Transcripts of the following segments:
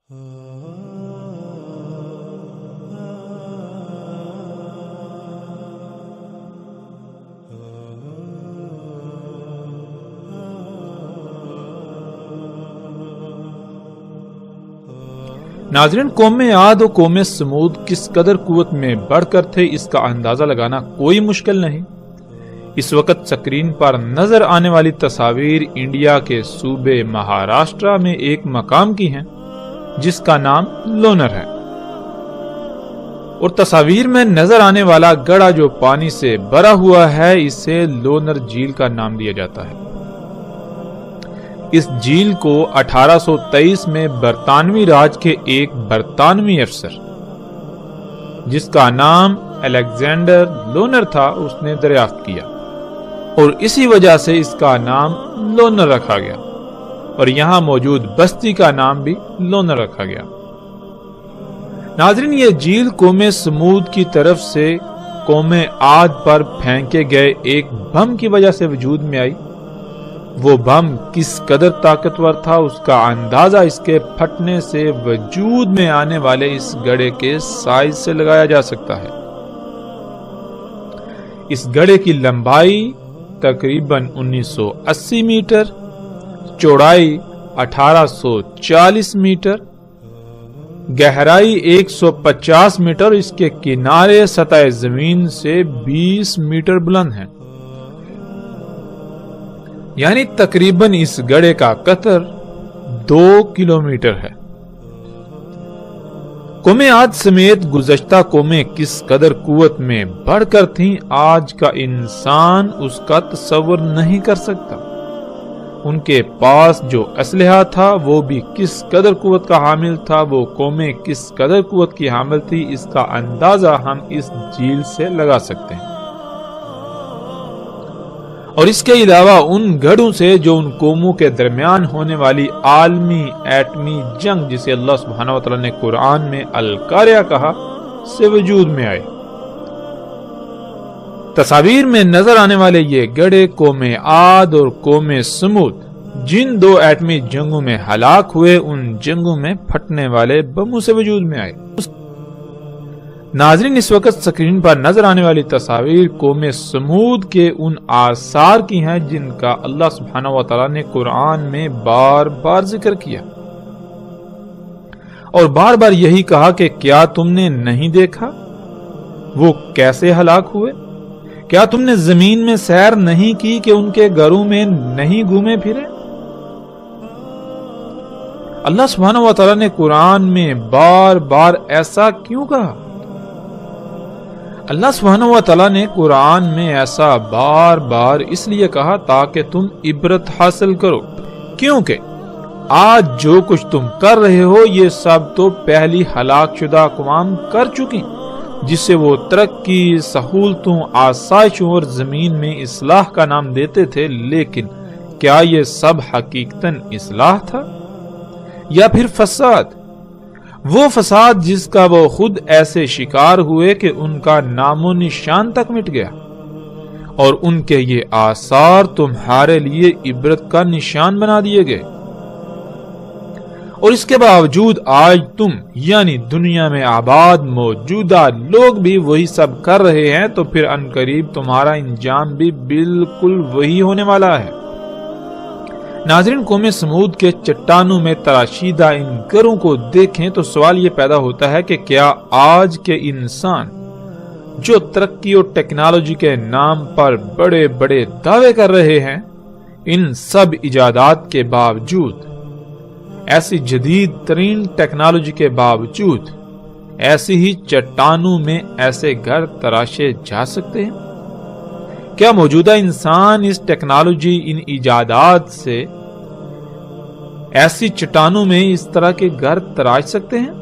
ناظرین، قوم عاد و قوم سمود کس قدر قوت میں بڑھ کر تھے اس کا اندازہ لگانا کوئی مشکل نہیں۔ اس وقت سکرین پر نظر آنے والی تصاویر انڈیا کے صوبے مہاراشٹرا میں ایک مقام کی ہیں جس کا نام لونر ہے، اور تصاویر میں نظر آنے والا گڑھا جو پانی سے بھرا ہوا ہے اسے لونر جھیل کا نام دیا جاتا ہے۔ اس جھیل کو 1823 میں برطانوی راج کے ایک برطانوی افسر جس کا نام الیگزینڈر لونر تھا اس نے دریافت کیا، اور اسی وجہ سے اس کا نام لونر رکھا گیا، اور یہاں موجود بستی کا نام بھی لونر رکھا گیا۔ ناظرین، یہ جھیل قوم سمود کی طرف سے قوم عاد پر پھینکے گئے ایک بم کی وجہ سے وجود میں آئی۔ وہ بم کس قدر طاقتور تھا اس کا اندازہ اس کے پھٹنے سے وجود میں آنے والے اس گڑھے کے سائز سے لگایا جا سکتا ہے۔ اس گڑھے کی لمبائی تقریباً 1980 میٹر، چوڑائی 1840 میٹر، گہرائی 150 میٹر، اس کے کنارے سطح زمین سے 20 میٹر بلند ہیں، یعنی تقریباً اس گڑھے کا قطر 2 کلومیٹر ہے۔ قوم عاد سمیت گزشتہ قومیں کس قدر قوت میں بڑھ کر تھیں آج کا انسان اس کا تصور نہیں کر سکتا۔ ان کے پاس جو اسلحہ تھا وہ بھی کس قدر قوت کا حامل تھا، وہ قومیں کس قدر قوت کی حامل تھی، اس کا اندازہ ہم اس جھیل سے لگا سکتے ہیں۔ اور اس کے علاوہ ان گڑھوں سے جو ان قوموں کے درمیان ہونے والی عالمی ایٹمی جنگ جسے اللہ سبحانہ وتعالی نے قرآن میں القاریہ کہا سے وجود میں آئے۔ تصاویر میں نظر آنے والے یہ گڑھے قوم عاد اور قوم سمود جن 2 ایٹمی جنگوں میں ہلاک ہوئے ان جنگوں میں پھٹنے والے بموں سے وجود میں آئے۔ ناظرین، اس وقت سکرین پر نظر آنے والی تصاویر قوم سمود کے ان آثار کی ہیں جن کا اللہ سبحانہ وتعالی نے قرآن میں بار بار ذکر کیا، اور بار بار یہی کہا کہ کیا تم نے نہیں دیکھا وہ کیسے ہلاک ہوئے؟ کیا تم نے زمین میں سیر نہیں کی کہ ان کے گھروں میں نہیں گھومے پھرے؟ اللہ سبحانہ وتعالی نے قرآن میں بار بار ایسا کیوں کہا؟ اللہ سبحانہ وتعالی نے قرآن میں ایسا بار بار اس لیے کہا تاکہ تم عبرت حاصل کرو، کیونکہ آج جو کچھ تم کر رہے ہو یہ سب تو پہلی ہلاک شدہ اقوام کر چکی، جس سے وہ ترقی، سہولتوں، آسائشوں اور زمین میں اصلاح کا نام دیتے تھے، لیکن کیا یہ سب حقیقتاً اصلاح تھا یا پھر فساد؟ وہ فساد جس کا وہ خود ایسے شکار ہوئے کہ ان کا نام و نشان تک مٹ گیا، اور ان کے یہ آثار تمہارے لیے عبرت کا نشان بنا دیے گئے، اور اس کے باوجود آج تم یعنی دنیا میں آباد موجودہ لوگ بھی وہی سب کر رہے ہیں، تو پھر عنقریب تمہارا انجام بھی بالکل وہی ہونے والا ہے۔ ناظرین، قوم سمود کے چٹانوں میں تراشیدہ ان گھروں کو دیکھیں تو سوال یہ پیدا ہوتا ہے کہ کیا آج کے انسان جو ترقی اور ٹیکنالوجی کے نام پر بڑے بڑے دعوے کر رہے ہیں، ان سب ایجادات کے باوجود، ایسی جدید ترین ٹیکنالوجی کے باوجود، ایسی ہی چٹانوں میں ایسے گھر تراشے جا سکتے ہیں؟ کیا موجودہ انسان اس ٹیکنالوجی، ان ایجادات سے ایسی چٹانوں میں اس طرح کے گھر تراش سکتے ہیں؟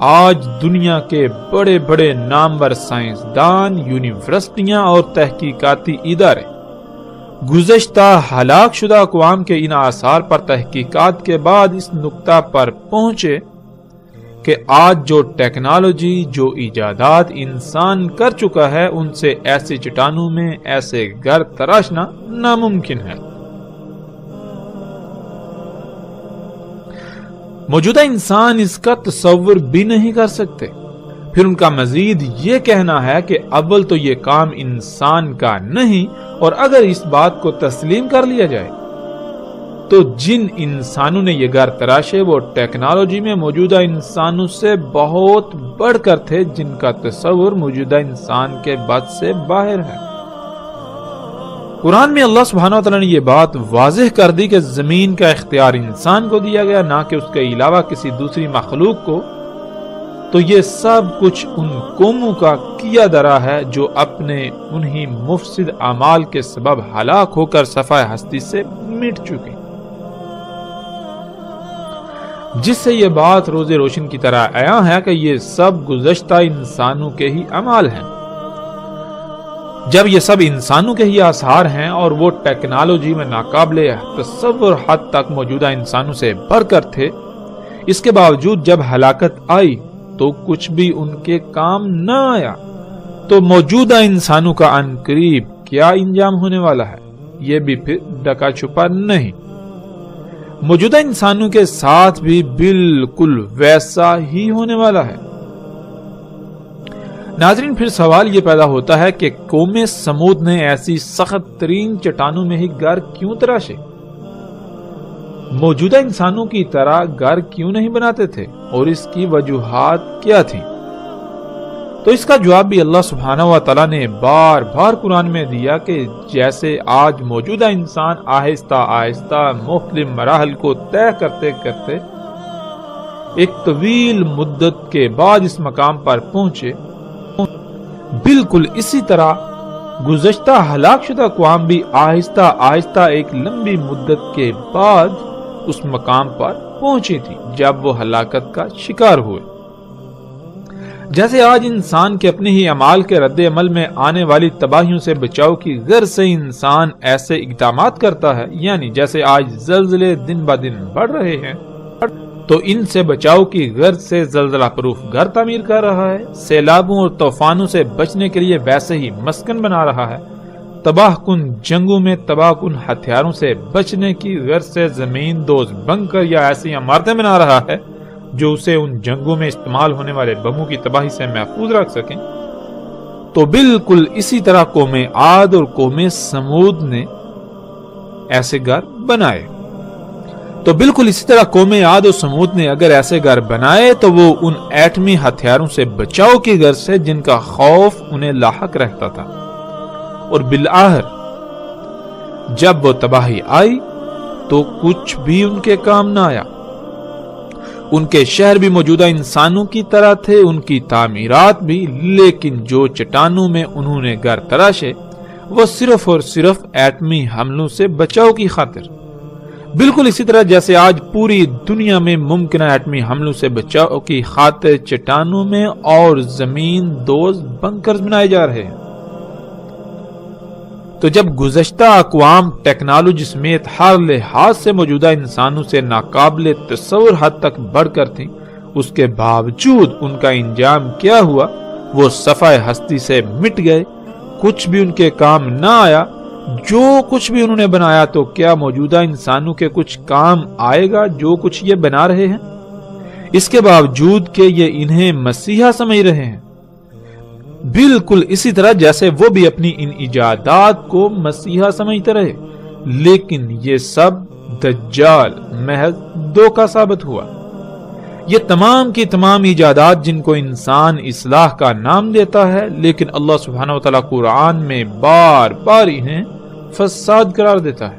آج دنیا کے بڑے بڑے نامور سائنسدان، یونیورسٹیاں اور تحقیقاتی ادارے گزشتہ ہلاک شدہ اقوام کے ان آثار پر تحقیقات کے بعد اس نقطہ پر پہنچے کہ آج جو ٹیکنالوجی، جو ایجادات انسان کر چکا ہے، ان سے ایسی چٹانوں میں ایسے گھر تراشنا ناممکن ہے۔ موجودہ انسان اس کا تصور بھی نہیں کر سکتے۔ پھر ان کا مزید یہ کہنا ہے کہ اول تو یہ کام انسان کا نہیں، اور اگر اس بات کو تسلیم کر لیا جائے تو جن انسانوں نے یہ گھر تراشے وہ ٹیکنالوجی میں موجودہ انسانوں سے بہت بڑھ کر تھے، جن کا تصور موجودہ انسان کے بس سے باہر ہے۔ قرآن میں اللہ سبحانہ و تعالیٰ نے یہ بات واضح کر دی کہ زمین کا اختیار انسان کو دیا گیا، نہ کہ اس کے علاوہ کسی دوسری مخلوق کو۔ تو یہ سب کچھ ان قوموں کا کیا درا ہے جو اپنے انہی مفسد اعمال کے سبب ہلاک ہو کر صفحہ ہستی سے مٹ چکے، جس سے یہ بات روز روشن کی طرح عیاں ہے کہ یہ سب گزشتہ انسانوں کے ہی اعمال ہیں۔ جب یہ سب انسانوں کے ہی آثار ہیں اور وہ ٹیکنالوجی میں ناقابل تصور حد تک موجودہ انسانوں سے بڑھ کر تھے، اس کے باوجود جب ہلاکت آئی تو کچھ بھی ان کے کام نہ آیا، تو موجودہ انسانوں کا ان قریب کیا انجام ہونے والا ہے یہ بھی پھر ڈکا چھپا نہیں۔ موجودہ انسانوں کے ساتھ بھی بالکل ویسا ہی ہونے والا ہے۔ ناظرین، پھر سوال یہ پیدا ہوتا ہے کہ قوم سمود نے ایسی سخت ترین چٹانوں میں ہی گھر کیوں تراشے؟ موجودہ انسانوں کی طرح گھر کیوں نہیں بناتے تھے، اور اس کی وجوہات کیا تھیں؟ تو اس کا جواب بھی اللہ سبحانہ و تعالیٰ نے بار بار قرآن میں دیا کہ جیسے آج موجودہ انسان آہستہ آہستہ مختلف مراحل کو طے کرتے کرتے ایک طویل مدت کے بعد اس مقام پر پہنچے، بالکل اسی طرح گزشتہ ہلاک شدہ اقوام بھی آہستہ آہستہ ایک لمبی مدت کے بعد اس مقام پر پہنچی تھی جب وہ ہلاکت کا شکار ہوئے۔ جیسے آج انسان کے اپنے ہی اعمال کے رد عمل میں آنے والی تباہیوں سے بچاؤ کی غرض سے انسان ایسے اقدامات کرتا ہے، یعنی جیسے آج زلزلے دن بہ دن بڑھ رہے ہیں تو ان سے بچاؤ کی غرض سے زلزلہ پروف گھر تعمیر کر رہا ہے، سیلابوں اور طوفانوں سے بچنے کے لیے ویسے ہی مسکن بنا رہا ہے، تباہ کن جنگوں میں تباہ کن ہتھیاروں سے بچنے کی غرض سے زمین دوز بنکر یا ایسی عمارتیں بنا رہا ہے جو اسے ان جنگوں میں استعمال ہونے والے بموں کی تباہی سے محفوظ رکھ سکیں۔ تو بالکل اسی طرح قوم عاد اور قوم سمود نے ایسے گھر بنائے۔ تو بالکل اسی طرح قوم عاد اور سمود نے اگر ایسے گھر بنائے تو وہ ان ایٹمی ہتھیاروں سے بچاؤ کی غرض سے جن کا خوف انہیں لاحق رہتا تھا، اور بالآخر جب وہ تباہی آئی تو کچھ بھی ان کے کام نہ آیا۔ ان کے شہر بھی موجودہ انسانوں کی طرح تھے، ان کی تعمیرات بھی، لیکن جو چٹانوں میں انہوں نے گھر تراشے وہ صرف اور صرف ایٹمی حملوں سے بچاؤ کی خاطر، بالکل اسی طرح جیسے آج پوری دنیا میں ممکنہ ایٹمی حملوں سے بچاؤ کی خاطر چٹانوں میں اور زمین دوز بنکرز بنائے جا رہے ہیں۔ تو جب گزشتہ اقوام ٹیکنالوجی سمیت ہر لحاظ سے موجودہ انسانوں سے ناقابل تصور حد تک بڑھ کر تھیں، اس کے باوجود ان کا انجام کیا ہوا؟ وہ صفحہ ہستی سے مٹ گئے، کچھ بھی ان کے کام نہ آیا۔ جو کچھ بھی انہوں نے بنایا تو کیا موجودہ انسانوں کے کچھ کام آئے گا جو کچھ یہ بنا رہے ہیں؟ اس کے باوجود کہ یہ انہیں مسیحا سمجھ رہے ہیں، بالکل اسی طرح جیسے وہ بھی اپنی ان ایجادات کو مسیحا سمجھتے رہے، لیکن یہ سب دجال محض دھوکہ ثابت ہوا۔ یہ تمام کی تمام ایجادات جن کو انسان اصلاح کا نام دیتا ہے، لیکن اللہ سبحانہ و تعالیٰ قرآن میں بار بار انہیں فساد قرار دیتا ہے۔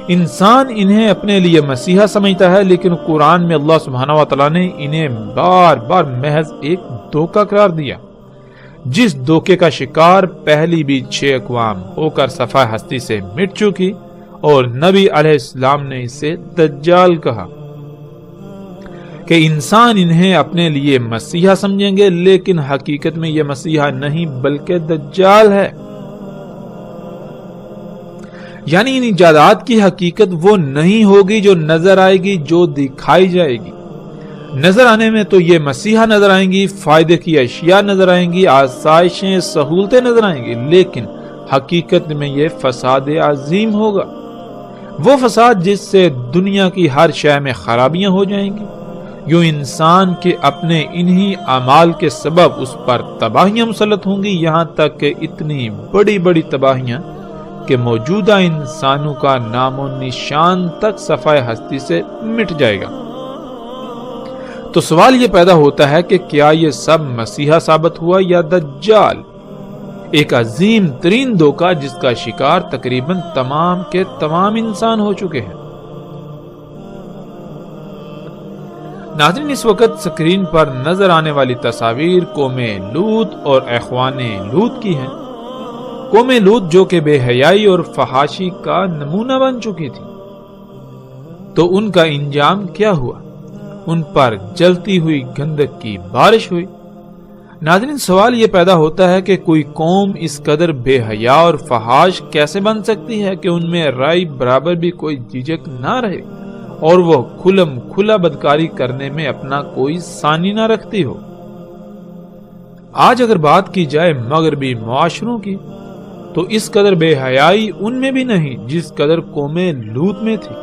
انسان انہیں اپنے لیے مسیحا سمجھتا ہے، لیکن قرآن میں اللہ سبحانہ و تعالیٰ نے انہیں بار بار محض ایک دھوکہ قرار دیا، جس دھوکے کا شکار پہلی بھی 6 اقوام ہو کر صفحہ ہستی سے مٹ چکی، اور نبی علیہ السلام نے اسے دجال کہا کہ انسان انہیں اپنے لیے مسیحا سمجھیں گے، لیکن حقیقت میں یہ مسیحا نہیں بلکہ دجال ہے۔ یعنی ان ایجادات کی حقیقت وہ نہیں ہوگی جو نظر آئے گی، جو دکھائی جائے گی۔ نظر آنے میں تو یہ مسیحا نظر آئیں گی، فائدے کی اشیاء نظر آئیں گی، آسائشیں، سہولتیں نظر آئیں گی، لیکن حقیقت میں یہ فساد عظیم ہوگا۔ وہ فساد جس سے دنیا کی ہر شے میں خرابیاں ہو جائیں گی، یوں انسان کے اپنے انہی اعمال کے سبب اس پر تباہیاں مسلط ہوں گی، یہاں تک کہ اتنی بڑی بڑی تباہیاں کہ موجودہ انسانوں کا نام و نشان تک صفحہ ہستی سے مٹ جائے گا۔ تو سوال یہ پیدا ہوتا ہے کہ کیا یہ سب مسیحا ثابت ہوا یا دجال، ایک عظیم ترین دھوکہ جس کا شکار تقریباً تمام کے تمام انسان ہو چکے ہیں۔ ناظرین، اس وقت سکرین پر نظر آنے والی تصاویر قوم لوط اور اخوان لوط کی ہیں۔ قوم لوط جو کہ بے حیائی اور فحاشی کا نمونہ بن چکی تھی، تو ان کا انجام کیا ہوا؟ ان پر جلتی ہوئی گندک کی بارش ہوئی۔ ناظرین، سوال یہ پیدا ہوتا ہے کہ کوئی قوم اس قدر بے حیا اور فحاش کیسے بن سکتی ہے کہ ان میں رائے برابر بھی کوئی جھجک نہ رہے اور وہ کھلم کھلا بدکاری کرنے میں اپنا کوئی ثانی نہ رکھتی ہو۔ آج اگر بات کی جائے مغربی معاشروں کی، تو اس قدر بے حیائی ان میں بھی نہیں جس قدر قوم لوط میں تھی۔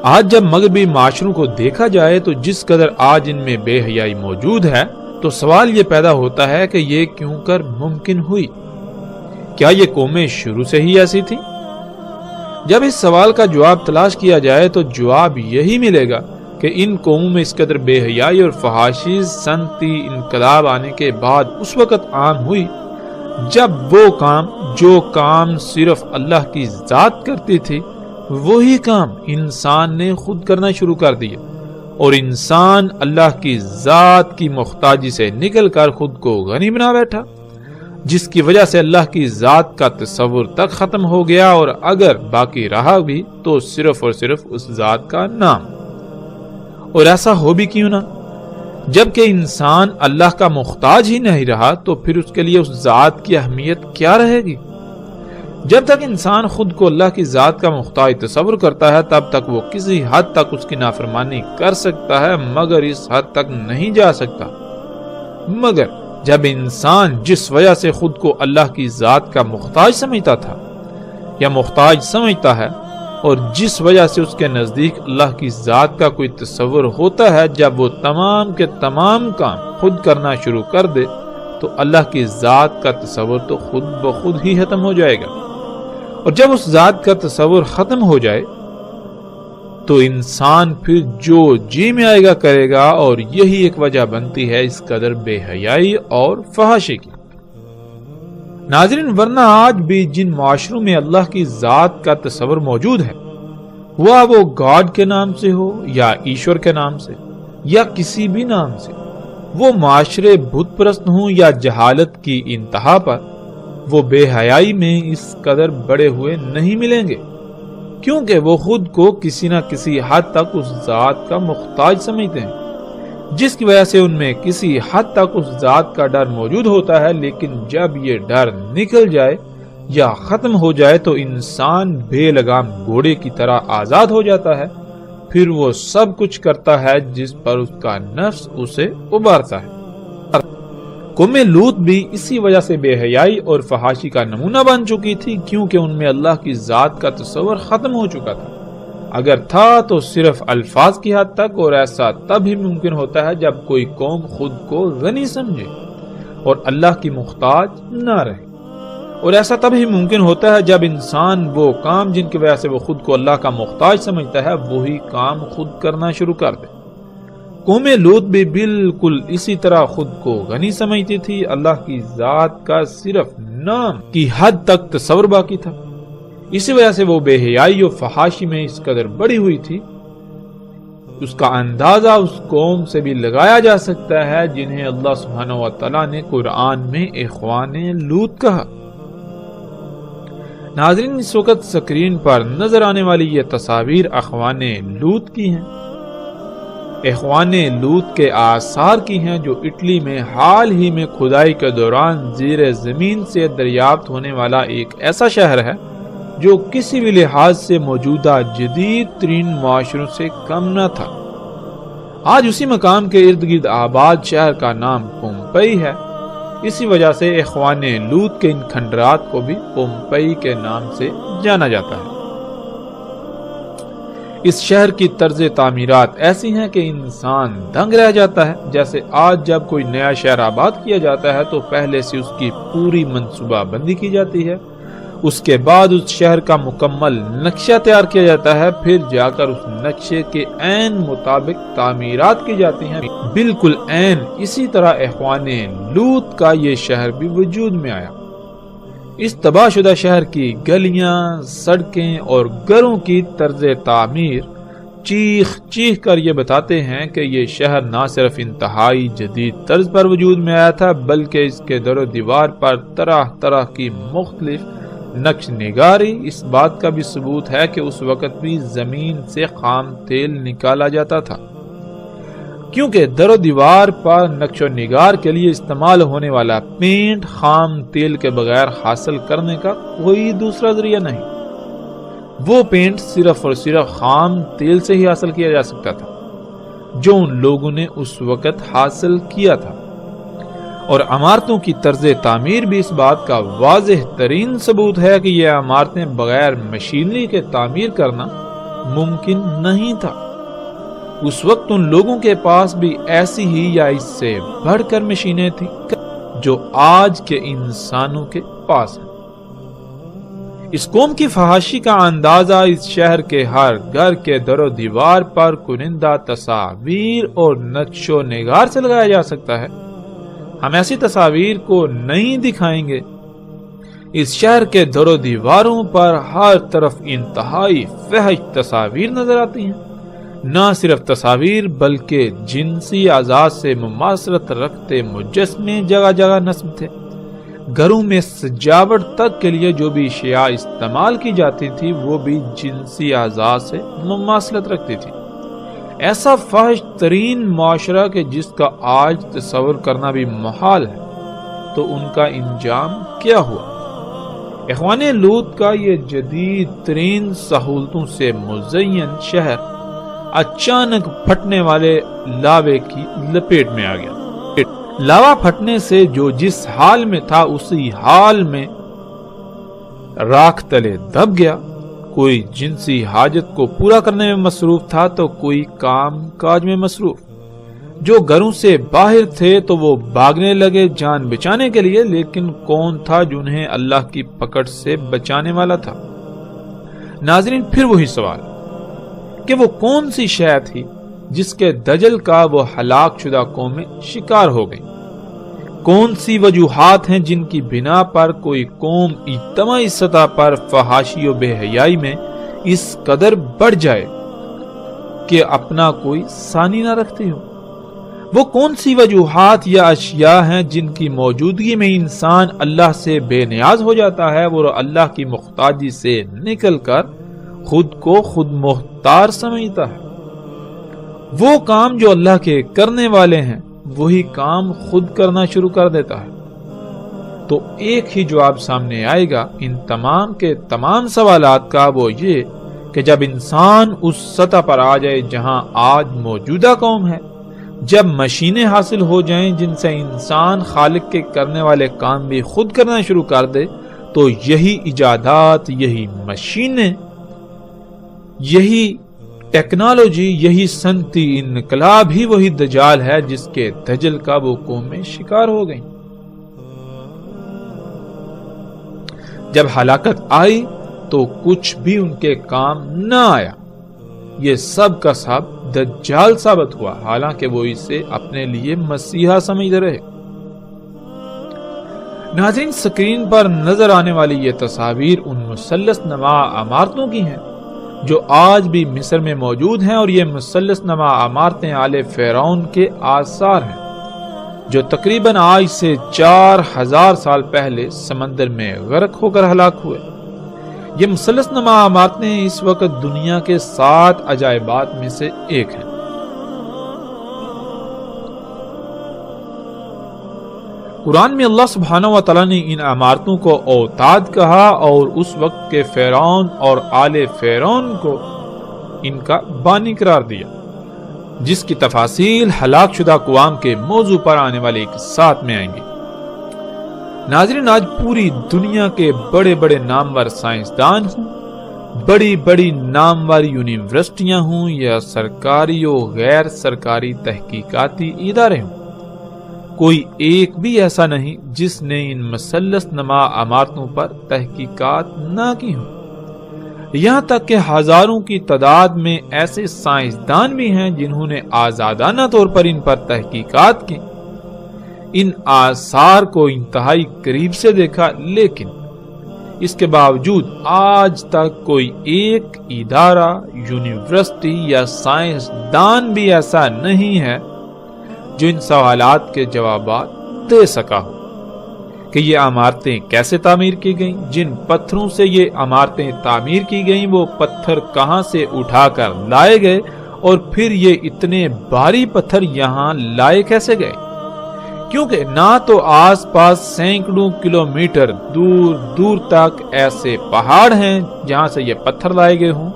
آج جب مغربی معاشروں کو دیکھا جائے تو جس قدر آج ان میں بے حیائی موجود ہے، تو سوال یہ پیدا ہوتا ہے کہ یہ کیوں کر ممکن ہوئی؟ کیا یہ قومیں شروع سے ہی ایسی تھی؟ جب اس سوال کا جواب تلاش کیا جائے تو جواب یہی ملے گا کہ ان قوموں میں اس قدر بے حیائی اور فحاشی صنعتی انقلاب آنے کے بعد اس وقت عام ہوئی جب جو کام صرف اللہ کی ذات کرتی تھی، وہی کام انسان نے خود کرنا شروع کر دیا، اور انسان اللہ کی ذات کی محتاجی سے نکل کر خود کو غنی بنا بیٹھا، جس کی وجہ سے اللہ کی ذات کا تصور تک ختم ہو گیا، اور اگر باقی رہا بھی تو صرف اور صرف اس ذات کا نام۔ اور ایسا ہو بھی کیوں نہ؟ جبکہ انسان اللہ کا محتاج ہی نہیں رہا تو پھر اس کے لیے اس ذات کی اہمیت کیا رہے گی؟ جب تک انسان خود کو اللہ کی ذات کا محتاج تصور کرتا ہے تب تک وہ کسی حد تک اس کی نافرمانی کر سکتا ہے، مگر اس حد تک نہیں جا سکتا۔ مگر جب انسان جس وجہ سے خود کو اللہ کی ذات کا محتاج سمجھتا تھا یا محتاج سمجھتا ہے، اور جس وجہ سے اس کے نزدیک اللہ کی ذات کا کوئی تصور ہوتا ہے، جب وہ تمام کے تمام کام خود کرنا شروع کر دے تو اللہ کی ذات کا تصور تو خود بخود ہی ختم ہو جائے گا، اور جب اس ذات کا تصور ختم ہو جائے تو انسان پھر جو جی میں آئے گا کرے گا، اور یہی ایک وجہ بنتی ہے اس قدر بے حیائی اور فحاشی کی۔ ناظرین، ورنہ آج بھی جن معاشروں میں اللہ کی ذات کا تصور موجود ہے، وہ گاڈ کے نام سے ہو یا ایشور کے نام سے یا کسی بھی نام سے، وہ معاشرے بت پرست ہوں یا جہالت کی انتہا پر، وہ بے حیائی میں اس قدر بڑے ہوئے نہیں ملیں گے، کیونکہ وہ خود کو کسی نہ کسی حد تک اس ذات کا محتاج سمجھتے ہیں، جس کی وجہ سے ان میں کسی حد تک اس ذات کا ڈر موجود ہوتا ہے۔ لیکن جب یہ ڈر نکل جائے یا ختم ہو جائے تو انسان بے لگام گھوڑے کی طرح آزاد ہو جاتا ہے، پھر وہ سب کچھ کرتا ہے جس پر اس کا نفس اسے ابھارتا ہے۔ قوم لوط بھی اسی وجہ سے بے حیائی اور فحاشی کا نمونہ بن چکی تھی، کیونکہ ان میں اللہ کی ذات کا تصور ختم ہو چکا تھا۔ اگر تھا تو صرف الفاظ کی حد تک، اور ایسا تب ہی ممکن ہوتا ہے جب کوئی قوم خود کو غنی سمجھے اور اللہ کی محتاج نہ رہے، اور ایسا تب ہی ممکن ہوتا ہے جب انسان وہ کام جن کی وجہ سے وہ خود کو اللہ کا محتاج سمجھتا ہے وہی کام خود کرنا شروع کر دے۔ قوم لوط بھی بالکل اسی طرح خود کو غنی سمجھتی تھی، اللہ کی ذات کا صرف نام کی حد تک تصور باقی تھا، اسی وجہ سے وہ بے حیائی و فحاشی میں اس قدر بڑی ہوئی تھی۔ اس کا اندازہ اس قوم سے بھی لگایا جا سکتا ہے جنہیں اللہ سبحانہ و تعالیٰ نے قرآن میں اخوان لوط کہا۔ ناظرین، اس وقت سکرین پر نظر آنے والی یہ تصاویر اخوان لوط کی ہیں، اخوان لوط کے آثار کی ہیں، جو اٹلی میں حال ہی میں کھدائی کے دوران زیر زمین سے دریافت ہونے والا ایک ایسا شہر ہے جو کسی بھی لحاظ سے موجودہ جدید ترین معاشروں سے کم نہ تھا۔ آج اسی مقام کے ارد گرد آباد شہر کا نام پومپئی ہے، اسی وجہ سے اخوان لوط کے ان کھنڈرات کو بھی پومپئی کے نام سے جانا جاتا ہے۔ اس شہر کی طرز تعمیرات ایسی ہیں کہ انسان دنگ رہ جاتا ہے۔ جیسے آج جب کوئی نیا شہر آباد کیا جاتا ہے تو پہلے سے اس کی پوری منصوبہ بندی کی جاتی ہے، اس کے بعد اس شہر کا مکمل نقشہ تیار کیا جاتا ہے، پھر جا کر اس نقشے کے عین مطابق تعمیرات کی جاتی ہیں۔ بالکل عین اسی طرح اخوان لوط کا یہ شہر بھی وجود میں آیا۔ اس تباہ شدہ شہر کی گلیاں، سڑکیں اور گھروں کی طرز تعمیر چیخ چیخ کر یہ بتاتے ہیں کہ یہ شہر نہ صرف انتہائی جدید طرز پر وجود میں آیا تھا، بلکہ اس کے در و دیوار پر طرح طرح کی مختلف نقش نگاری اس بات کا بھی ثبوت ہے کہ اس وقت بھی زمین سے خام تیل نکالا جاتا تھا، کیونکہ در و دیوار پر نقش و نگار کے لیے استعمال ہونے والا پینٹ خام تیل کے بغیر حاصل کرنے کا کوئی دوسرا ذریعہ نہیں۔ وہ پینٹ صرف اور صرف خام تیل سے ہی حاصل کیا جا سکتا تھا جو ان لوگوں نے اس وقت حاصل کیا تھا، اور عمارتوں کی طرز تعمیر بھی اس بات کا واضح ترین ثبوت ہے کہ یہ عمارتیں بغیر مشینری کے تعمیر کرنا ممکن نہیں تھا۔ اس وقت ان لوگوں کے پاس بھی ایسی ہی یا اس سے بڑھ کر مشینیں تھیں جو آج کے انسانوں کے پاس ہیں۔ اس قوم کی فحاشی کا اندازہ اس شہر کے ہر گھر کے در و دیوار پر کنندہ تصاویر اور نقش و نگار سے لگایا جا سکتا ہے۔ ہم ایسی تصاویر کو نہیں دکھائیں گے۔ اس شہر کے در و دیواروں پر ہر طرف انتہائی فحش تصاویر نظر آتی ہیں۔ نہ صرف تصاویر بلکہ جنسی اعضاء سے مماثلت رکھتے مجسمے جگہ جگہ نصب تھے۔ گھروں میں سجاوٹ تک کے لیے جو بھی اشیاء استعمال کی جاتی تھی وہ بھی جنسی اعضاء سے مماثلت رکھتی تھی۔ ایسا فحش ترین معاشرہ کہ جس کا آج تصور کرنا بھی محال ہے، تو ان کا انجام کیا ہوا؟ اخوان لوط کا یہ جدید ترین سہولتوں سے مزین شہر اچانک پھٹنے والے لاوے کی لپیٹ میں آ گیا۔ لاوا پھٹنے سے جو جس حال میں تھا اسی حال میں راکھ تلے دب گیا۔ کوئی جنسی حاجت کو پورا کرنے میں مصروف تھا تو کوئی کام کاج میں مصروف۔ جو گھروں سے باہر تھے تو وہ بھاگنے لگے جان بچانے کے لیے، لیکن کون تھا جنہیں اللہ کی پکڑ سے بچانے والا تھا؟ ناظرین، پھر وہی سوال کہ وہ کون سی شے تھی جس کے دجل کا وہ ہلاک شدہ قومیں شکار ہو گئی؟ کون سی وجوہات ہیں جن کی بنا پر کوئی قوم اجتماعی سطح پر فحاشی و بے حیائی میں اس قدر بڑھ جائے کہ اپنا کوئی ثانی نہ رکھتی ہو؟ وہ کون سی وجوہات یا اشیاء ہیں جن کی موجودگی میں انسان اللہ سے بے نیاز ہو جاتا ہے، وہ اللہ کی محتاجی سے نکل کر خود کو خود مختار سمجھتا ہے؟ وہ کام جو اللہ کے کرنے والے ہیں وہی کام خود کرنا شروع کر دیتا ہے۔ تو ایک ہی جواب سامنے آئے گا ان تمام کے تمام سوالات کا، وہ یہ کہ جب انسان اس سطح پر آ جائے جہاں آج موجودہ قوم ہے، جب مشینیں حاصل ہو جائیں جن سے انسان خالق کے کرنے والے کام بھی خود کرنا شروع کر دے، تو یہی ایجادات، یہی مشینیں، یہی ٹیکنالوجی، یہی صنعتی انقلاب ہی وہی دجال ہے جس کے دجل کا وہ قومیں شکار ہو گئیں۔ جب ہلاکت آئی تو کچھ بھی ان کے کام نہ آیا۔ یہ سب کا سب دجال ثابت ہوا، حالانکہ وہ اسے اپنے لیے مسیحا سمجھتے رہے۔ ناظرین، سکرین پر نظر آنے والی یہ تصاویر ان مثلث نما عمارتوں کی ہیں جو آج بھی مصر میں موجود ہیں، اور یہ مثلث نما عمارتیں آل فرعون کے آثار ہیں جو تقریباً آج سے 4000 سال پہلے سمندر میں غرق ہو کر ہلاک ہوئے۔ یہ مثلث نما عمارتیں اس وقت دنیا کے 7 عجائبات میں سے ایک ہیں۔ قرآن میں اللہ سبحانہ و تعالیٰ نے ان عمارتوں کو اوتاد کہا، اور اس وقت کے فرعون اور آل فرعون کو ان کا بانی قرار دیا، جس کی تفاصیل ہلاک شدہ اقوام کے موضوع پر آنے والے ایک ساتھ میں آئیں گی۔ ناظرین، آج پوری دنیا کے بڑے بڑے نامور سائنسدان ہوں بڑی بڑی نامور یونیورسٹیاں ہوں یا سرکاری و غیر سرکاری تحقیقاتی ادارے ہوں، کوئی ایک بھی ایسا نہیں جس نے ان مثلث نما عمارتوں پر تحقیقات نہ کی ہوں۔ یہاں تک کہ ہزاروں کی تعداد میں ایسے سائنسدان بھی ہیں جنہوں نے آزادانہ طور پر ان پر تحقیقات کی، ان آثار کو انتہائی قریب سے دیکھا، لیکن اس کے باوجود آج تک کوئی ایک ادارہ، یونیورسٹی یا سائنسدان بھی ایسا نہیں ہے جو ان سوالات کے جوابات دے سکا ہو کہ یہ عمارتیں کیسے تعمیر کی گئیں، جن پتھروں سے یہ عمارتیں تعمیر کی گئیں وہ پتھر کہاں سے اٹھا کر لائے گئے، اور پھر یہ اتنے بھاری پتھر یہاں لائے کیسے گئے، کیونکہ نہ تو آس پاس سینکڑوں کلومیٹر دور دور تک ایسے پہاڑ ہیں جہاں سے یہ پتھر لائے گئے ہوں،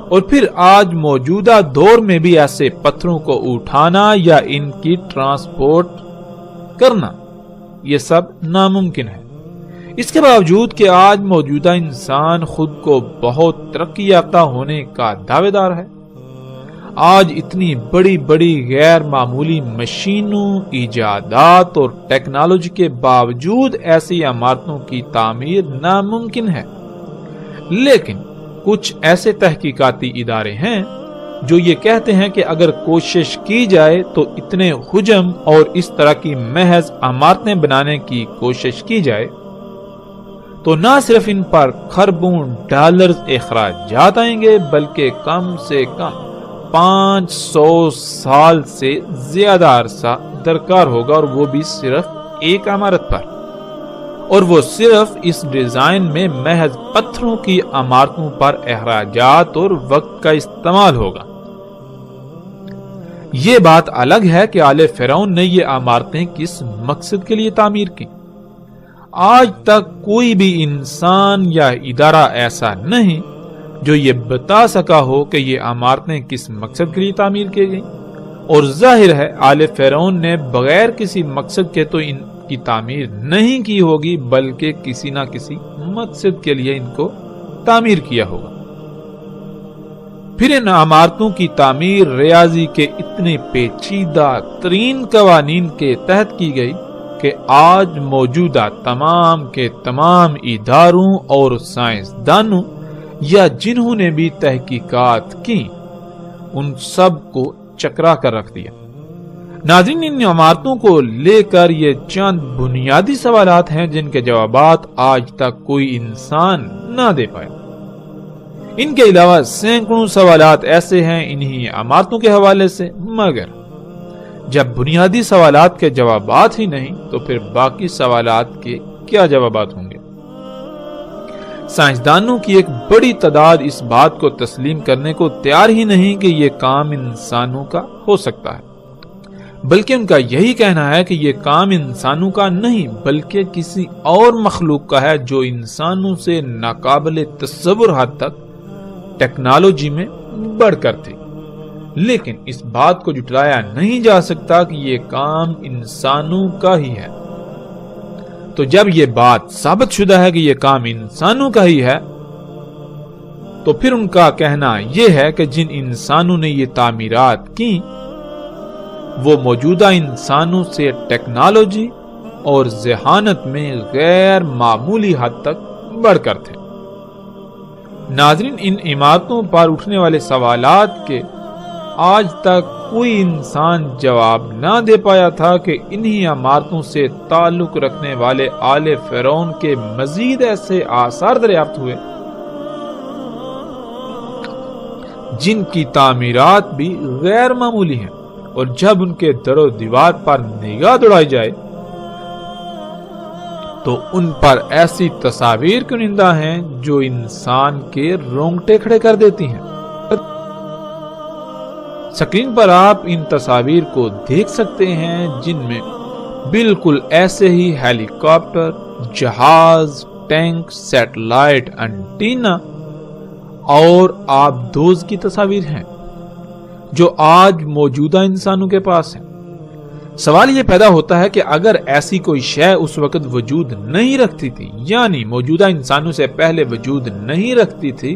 اور پھر آج موجودہ دور میں بھی ایسے پتھروں کو اٹھانا یا ان کی ٹرانسپورٹ کرنا یہ سب ناممکن ہے۔ اس کے باوجود کہ آج موجودہ انسان خود کو بہت ترقی یافتہ ہونے کا دعوے دار ہے، آج اتنی بڑی بڑی غیر معمولی مشینوں، ایجادات اور ٹیکنالوجی کے باوجود ایسی عمارتوں کی تعمیر ناممکن ہے، لیکن کچھ ایسے تحقیقاتی ادارے ہیں جو یہ کہتے ہیں کہ اگر کوشش کی جائے تو اتنے حجم اور اس طرح کی محض عمارتیں بنانے کی کوشش کی جائے تو نہ صرف ان پر خربوں ڈالرز اخراجات آئیں گے، بلکہ کم سے کم 500 سال سے زیادہ عرصہ درکار ہوگا، اور وہ بھی صرف ایک عمارت پر، اور وہ صرف اس ڈیزائن میں محض پتھروں کی عمارتوں پر اخراجات اور وقت کا استعمال ہوگا۔ یہ بات الگ ہے کہ آل فرعون نے یہ عمارتیں کس مقصد کے لیے تعمیر کی۔ آج تک کوئی بھی انسان یا ادارہ ایسا نہیں جو یہ بتا سکا ہو کہ یہ عمارتیں کس مقصد کے لیے تعمیر کی گئیں، اور ظاہر ہے آل فرعون نے بغیر کسی مقصد کے تو ان کی تعمیر نہیں کی ہوگی، بلکہ کسی نہ کسی مقصد کے لیے ان کو تعمیر کیا ہوگا۔ پھر ان عمارتوں کی تعمیر ریاضی کے اتنے پیچیدہ ترین قوانین کے تحت کی گئی کہ آج موجودہ تمام کے تمام اداروں اور سائنسدانوں یا جنہوں نے بھی تحقیقات کی ان سب کو چکرا کر رکھ دیا۔ ناظرین، ان عمارتوں کو لے کر یہ چند بنیادی سوالات ہیں جن کے جوابات آج تک کوئی انسان نہ دے پایا۔ ان کے علاوہ سینکڑوں سوالات ایسے ہیں انہی عمارتوں کے حوالے سے، مگر جب بنیادی سوالات کے جوابات ہی نہیں تو پھر باقی سوالات کے کیا جوابات ہوں گے؟ سائنسدانوں کی ایک بڑی تعداد اس بات کو تسلیم کرنے کو تیار ہی نہیں کہ یہ کام انسانوں کا ہو سکتا ہے، بلکہ ان کا یہی کہنا ہے کہ یہ کام انسانوں کا نہیں بلکہ کسی اور مخلوق کا ہے جو انسانوں سے ناقابل تصور حد تک ٹیکنالوجی میں بڑھ کر تھی، لیکن اس بات کو جھٹلایا نہیں جا سکتا کہ یہ کام انسانوں کا ہی ہے۔ تو جب یہ بات ثابت شدہ ہے کہ یہ کام انسانوں کا ہی ہے تو پھر ان کا کہنا یہ ہے کہ جن انسانوں نے یہ تعمیرات کی وہ موجودہ انسانوں سے ٹیکنالوجی اور ذہانت میں غیر معمولی حد تک بڑھ کر تھے۔ ناظرین، ان عمارتوں پر اٹھنے والے سوالات کے آج تک کوئی انسان جواب نہ دے پایا تھا کہ انہی عمارتوں سے تعلق رکھنے والے آل فرعون کے مزید ایسے آثار دریافت ہوئے جن کی تعمیرات بھی غیر معمولی ہیں، اور جب ان کے در و دیوار پر نگاہ دوڑائی جائے تو ان پر ایسی تصاویر کنندہ ہیں جو انسان کے رونگٹے کھڑے کر دیتی ہیں۔ سکرین پر آپ ان تصاویر کو دیکھ سکتے ہیں جن میں بالکل ایسے ہی ہیلی کاپٹر، جہاز، ٹینک، سیٹلائٹ انٹینا اور آبدوز کی تصاویر ہیں جو آج موجودہ انسانوں کے پاس ہیں۔ سوال یہ پیدا ہوتا ہے کہ اگر ایسی کوئی شے اس وقت وجود نہیں رکھتی تھی، یعنی موجودہ انسانوں سے پہلے وجود نہیں رکھتی تھی،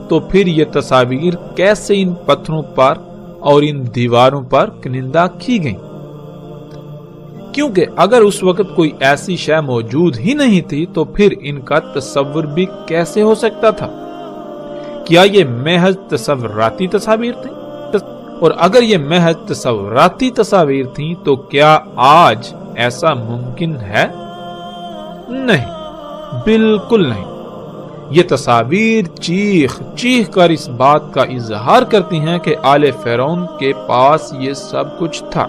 تو پھر یہ تصاویر کیسے ان پتھروں پر اور ان دیواروں پر کنندہ کی گئیں؟ کیونکہ اگر اس وقت کوئی ایسی شے موجود ہی نہیں تھی تو پھر ان کا تصور بھی کیسے ہو سکتا تھا؟ کیا یہ محض تصوراتی تصاویر تھیں؟ اور اگر یہ محض تصوراتی تصاویر تھیں تو کیا آج ایسا ممکن ہے؟ نہیں، بالکل نہیں۔ یہ تصاویر چیخ چیخ کر اس بات کا اظہار کرتی ہیں کہ آل فرعون کے پاس یہ سب کچھ تھا۔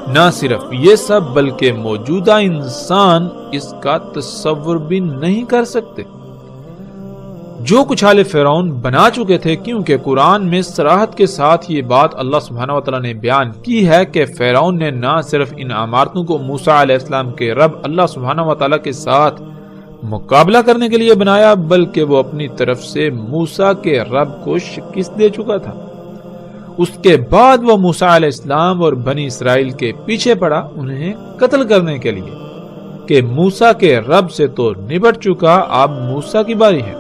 نہ صرف یہ سب بلکہ موجودہ انسان اس کا تصور بھی نہیں کر سکتے۔ جو کچھ آل فرعون بنا چکے تھے، کیونکہ قرآن میں صراحت کے ساتھ یہ بات اللہ سبحانہ وتعالی نے بیان کی ہے کہ فرعون نے نہ صرف ان عمارتوں کو موسیٰ علیہ السلام کے رب اللہ سبحانہ وتعالی کے ساتھ مقابلہ کرنے کے لیے بنایا، بلکہ وہ اپنی طرف سے موسیٰ کے رب کو شکست دے چکا تھا۔ اس کے بعد وہ موسیٰ علیہ السلام اور بنی اسرائیل کے پیچھے پڑا انہیں قتل کرنے کے لیے کہ موسیٰ کے رب سے تو نبٹ چکا، اب موسیٰ کی باری ہے۔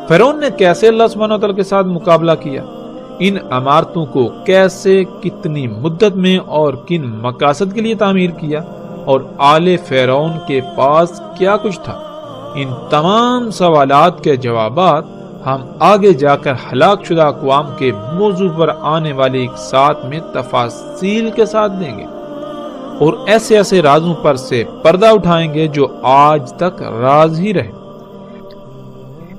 فرعون نے کیسے اللہ سبحانہ وتعالی کے ساتھ مقابلہ کیا؟ ان عمارتوں کو کیسے، کتنی مدت میں اور کن مقاصد کے لیے تعمیر کیا؟ اور آل فرعون کے پاس کیا کچھ تھا؟ ان تمام سوالات کے جوابات ہم آگے جا کر ہلاک شدہ اقوام کے موضوع پر آنے والے ایک ساتھ میں تفاصیل کے ساتھ دیں گے، اور ایسے ایسے رازوں پر سے پردہ اٹھائیں گے جو آج تک راز ہی رہے۔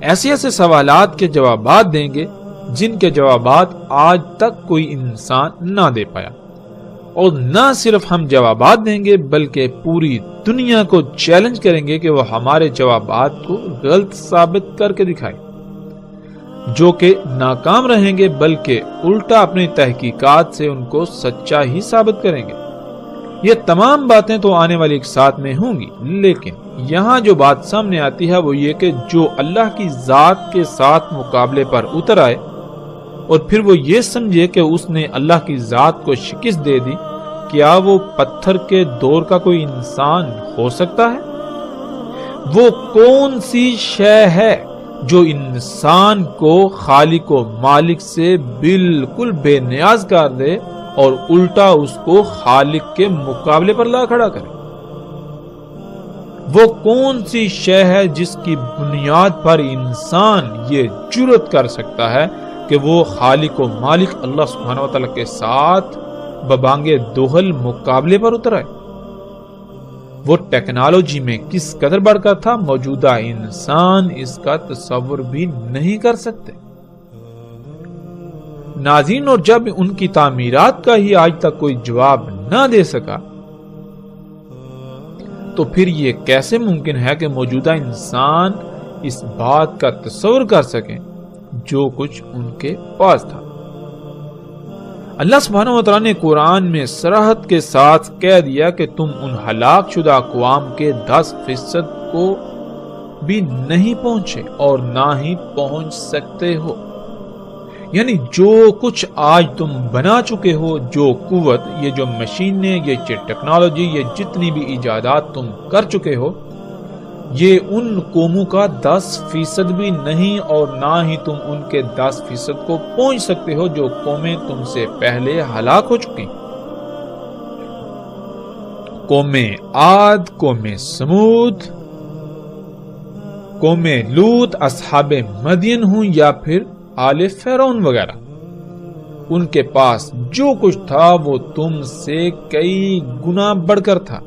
ایسے ایسے سوالات کے جوابات دیں گے جن کے جوابات آج تک کوئی انسان نہ دے پایا، اور نہ صرف ہم جوابات دیں گے بلکہ پوری دنیا کو چیلنج کریں گے کہ وہ ہمارے جوابات کو غلط ثابت کر کے دکھائے، جو کہ ناکام رہیں گے بلکہ الٹا اپنی تحقیقات سے ان کو سچا ہی ثابت کریں گے۔ یہ تمام باتیں تو آنے والی ایک ساتھ میں ہوں گی، لیکن یہاں جو بات سامنے آتی ہے وہ یہ کہ جو اللہ کی ذات کے ساتھ مقابلے پر اتر آئے اور پھر وہ یہ سمجھے کہ اس نے اللہ کی ذات کو شکست دے دی، کیا وہ پتھر کے دور کا کوئی انسان ہو سکتا ہے؟ وہ کون سی شے ہے جو انسان کو خالق و مالک سے بالکل بے نیاز کر دے اور الٹا اس کو خالق کے مقابلے پر لا کھڑا کرے؟ وہ کون سی شے ہے جس کی بنیاد پر انسان یہ جرأت کر سکتا ہے کہ وہ خالق و مالک اللہ سبحانہ وتعالی کے ساتھ ببانگے دوہل مقابلے پر اتر آئے؟ وہ ٹیکنالوجی میں کس قدر بڑھ کر تھا، موجودہ انسان اس کا تصور بھی نہیں کر سکتے۔ ناظرین، اور جب ان کی تعمیرات کا ہی آج تک کوئی جواب نہ دے سکا تو پھر یہ کیسے ممکن ہے کہ موجودہ انسان اس بات کا تصور کر سکیں جو کچھ ان کے پاس تھا؟ اللہ سبحانہ وتعالی نے قرآن میں صراحت کے ساتھ کہہ دیا کہ تم ان ہلاک شدہ اقوام کے 10% کو بھی نہیں پہنچے اور نہ ہی پہنچ سکتے ہو۔ یعنی جو کچھ آج تم بنا چکے ہو، جو قوت، یہ جو مشینیں، یہ ٹیکنالوجی، یہ جتنی بھی ایجادات تم کر چکے ہو، یہ ان قوموں کا 10% بھی نہیں، اور نہ ہی تم ان کے 10% کو پہنچ سکتے ہو جو قومیں تم سے پہلے ہلاک ہو چکی۔ قوم عاد، قوم سمود، قوم لوط، اصحاب مدین ہوں یا پھر آل فرعون وغیرہ، ان کے پاس جو کچھ تھا وہ تم سے کئی گنا بڑھ کر تھا۔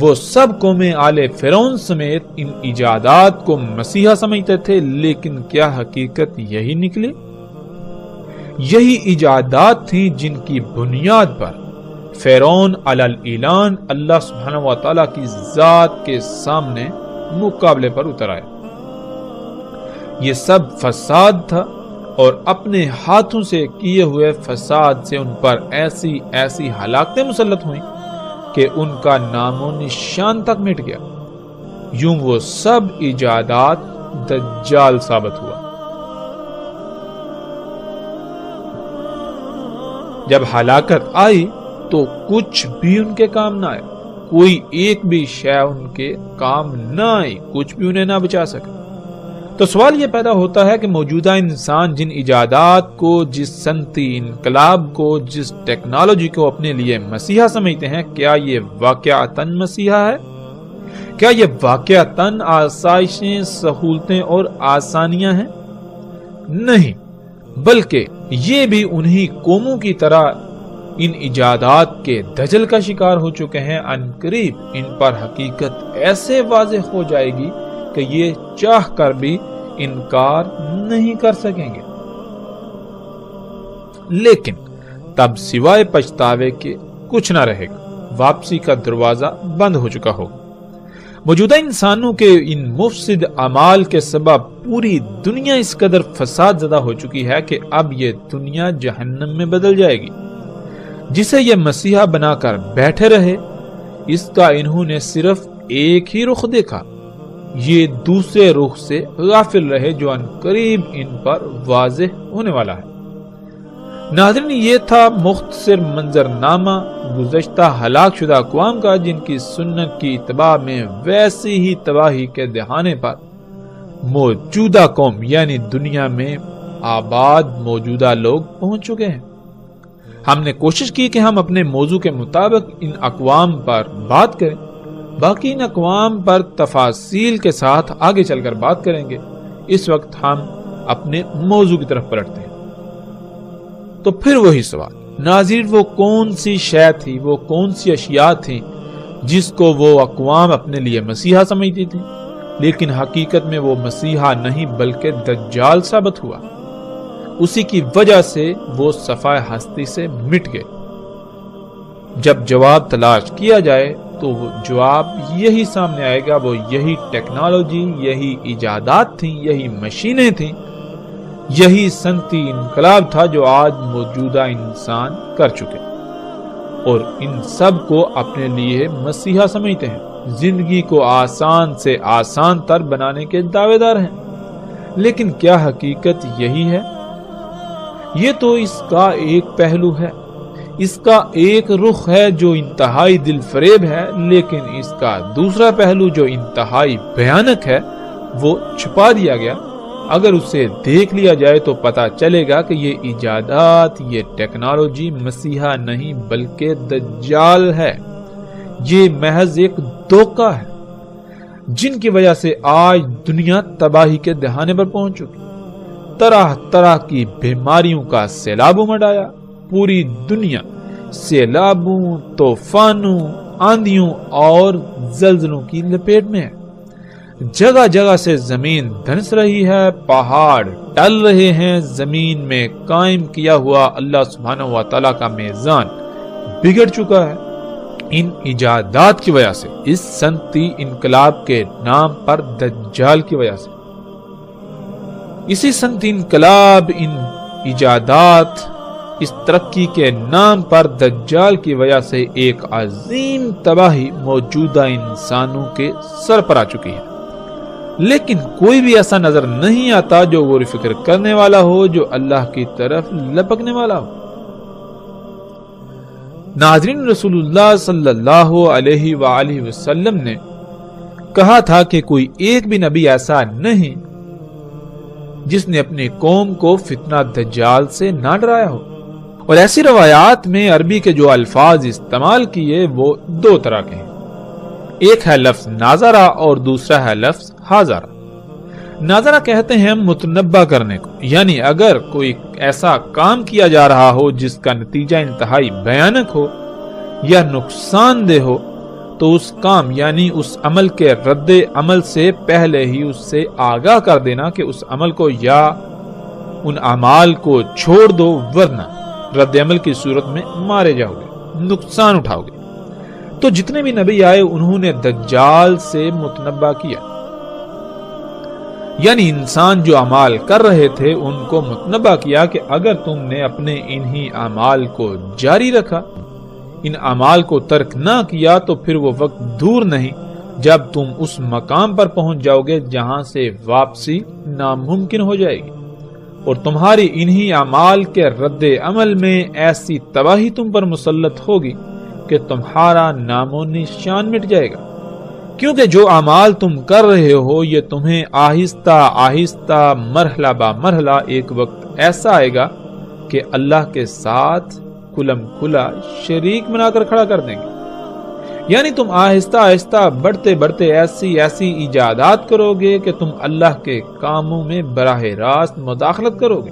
وہ سب قومیں آل فرعون سمیت ان ایجادات کو مسیحا سمجھتے تھے، لیکن کیا حقیقت یہی نکلی؟ یہی ایجادات تھیں جن کی بنیاد پر فرعون علی الاعلان اللہ سبحانہ وتعالی کی ذات کے سامنے مقابلے پر اتر آیا۔ یہ سب فساد تھا، اور اپنے ہاتھوں سے کیے ہوئے فساد سے ان پر ایسی ایسی ہلاکتیں مسلط ہوئیں کہ ان کا نام و نشان تک مٹ گیا۔ یوں وہ سب ایجادات دجال ثابت ہوا۔ جب ہلاکت آئی تو کچھ بھی ان کے کام نہ آئے، کوئی ایک بھی شے ان کے کام نہ آئی، کچھ بھی انہیں نہ بچا سکے۔ تو سوال یہ پیدا ہوتا ہے کہ موجودہ انسان جن ایجادات کو، جس صنعتی انقلاب کو، جس ٹیکنالوجی کو اپنے لیے مسیحا سمجھتے ہیں، کیا یہ واقعتاً مسیحا ہے؟ کیا یہ واقعتاً آسائشیں، سہولتیں اور آسانیاں ہیں؟ نہیں، بلکہ یہ بھی انہی قوموں کی طرح ان ایجادات کے دجل کا شکار ہو چکے ہیں۔ عنقریب ان پر حقیقت ایسے واضح ہو جائے گی کہ یہ چاہ کر بھی انکار نہیں کر سکیں گے، لیکن تب سوائے پچھتاوے کے کچھ نہ رہے گا، واپسی کا دروازہ بند ہو چکا ہوگا۔ موجودہ انسانوں کے ان مفسد اعمال کے سبب پوری دنیا اس قدر فساد زدہ ہو چکی ہے کہ اب یہ دنیا جہنم میں بدل جائے گی۔ جسے یہ مسیحا بنا کر بیٹھے رہے، اس کا انہوں نے صرف ایک ہی رخ دیکھا، یہ دوسرے رخ سے غافل رہے جو عنقریب ان پر واضح ہونے والا ہے۔ ناظرین، یہ تھا مختصر منظرنامہ گزشتہ ہلاک شدہ اقوام کا، جن کی سنت کی اتباع میں ویسی ہی تباہی کے دہانے پر موجودہ قوم یعنی دنیا میں آباد موجودہ لوگ پہنچ چکے ہیں۔ ہم نے کوشش کی کہ ہم اپنے موضوع کے مطابق ان اقوام پر بات کریں، باقی ان اقوام پر تفاصیل کے ساتھ آگے چل کر بات کریں گے۔ اس وقت ہم اپنے موضوع کی طرف پلٹتے ہیں۔ تو پھر وہی سوال، ناظرین، وہ کون سی شے تھی، وہ کون سی اشیاء تھیں جس کو وہ اقوام اپنے لیے مسیحا سمجھتی تھی، لیکن حقیقت میں وہ مسیحا نہیں بلکہ دجال ثابت ہوا۔ اسی کی وجہ سے وہ صفحہ ہستی سے مٹ گئے۔ جب جواب تلاش کیا جائے تو وہ جواب یہی سامنے آئے گا، وہ یہی ٹیکنالوجی، یہی ایجادات تھیں، یہی مشینیں تھیں، یہی صنعتی انقلاب تھا جو آج موجودہ انسان کر چکے اور ان سب کو اپنے لیے مسیحا سمجھتے ہیں، زندگی کو آسان سے آسان تر بنانے کے دعوے دار ہیں۔ لیکن کیا حقیقت یہی ہے؟ یہ تو اس کا ایک پہلو ہے، اس کا ایک رخ ہے جو انتہائی دل فریب ہے، لیکن اس کا دوسرا پہلو جو انتہائی بھیانک ہے وہ چھپا دیا گیا۔ اگر اسے دیکھ لیا جائے تو پتا چلے گا کہ یہ ایجادات، یہ ٹیکنالوجی مسیحا نہیں بلکہ دجال ہے، یہ محض ایک دھوکہ ہے جن کی وجہ سے آج دنیا تباہی کے دہانے پر پہنچ چکی، طرح طرح کی بیماریوں کا سیلاب امڑ آیا، پوری دنیا سیلابوں، طوفانوں، آندھیوں اور زلزلوں کی لپیٹ میں ہے۔ جگہ جگہ سے زمین دھنس رہی ہے، پہاڑ ٹل رہے ہیں، زمین میں قائم کیا ہوا اللہ سبحانہ و تعالیٰ کا میزان بگڑ چکا ہے۔ ان ایجادات کی وجہ سے، اس صنعتی انقلاب کے نام پر دجال کی وجہ سے، اسی صنعتی انقلاب، ان ایجادات، اس ترقی کے نام پر دجال کی وجہ سے ایک عظیم تباہی موجودہ انسانوں کے سر پر آ چکی ہے۔ لیکن کوئی بھی ایسا نظر نہیں آتا جو غور و فکر کرنے والا ہو، جو اللہ کی طرف لپکنے والا ہو۔ ناظرین، رسول اللہ صلی اللہ علیہ وآلہ وسلم نے کہا تھا کہ کوئی ایک بھی نبی ایسا نہیں جس نے اپنی قوم کو فتنہ دجال سے نہ ڈرایا ہو۔ اور ایسی روایات میں عربی کے جو الفاظ استعمال کیے وہ دو طرح کے ہیں، ایک ہے لفظ ناظرہ اور دوسرا ہے لفظ حاضرہ۔ ناظرہ کہتے ہیں متنبہ کرنے کو، یعنی اگر کوئی ایسا کام کیا جا رہا ہو جس کا نتیجہ انتہائی بھیانک ہو یا نقصان دہ ہو تو اس کام یعنی اس عمل کے رد عمل سے پہلے ہی اس سے آگاہ کر دینا کہ اس عمل کو یا ان اعمال کو چھوڑ دو، ورنہ رد عمل کی صورت میں مارے جاؤ گے، نقصان اٹھاؤ گے۔ تو جتنے بھی نبی آئے انہوں نے دجال سے متنبہ کیا، یعنی انسان جو اعمال کر رہے تھے ان کو متنبہ کیا کہ اگر تم نے اپنے انہی اعمال کو جاری رکھا، ان اعمال کو ترک نہ کیا، تو پھر وہ وقت دور نہیں جب تم اس مقام پر پہنچ جاؤ گے جہاں سے واپسی ناممکن ہو جائے گی اور تمہاری انہی اعمال کے رد عمل میں ایسی تباہی تم پر مسلط ہوگی کہ تمہارا نام و نشان مٹ جائے گا، کیونکہ جو اعمال تم کر رہے ہو یہ تمہیں آہستہ آہستہ مرحلہ با مرحلہ ایک وقت ایسا آئے گا کہ اللہ کے ساتھ کلم کھلا شریک بنا کر کھڑا کر دیں گے۔ یعنی تم آہستہ آہستہ بڑھتے بڑھتے ایسی ایجادات کرو گے کہ تم اللہ کے کاموں میں براہ راست مداخلت کرو گے۔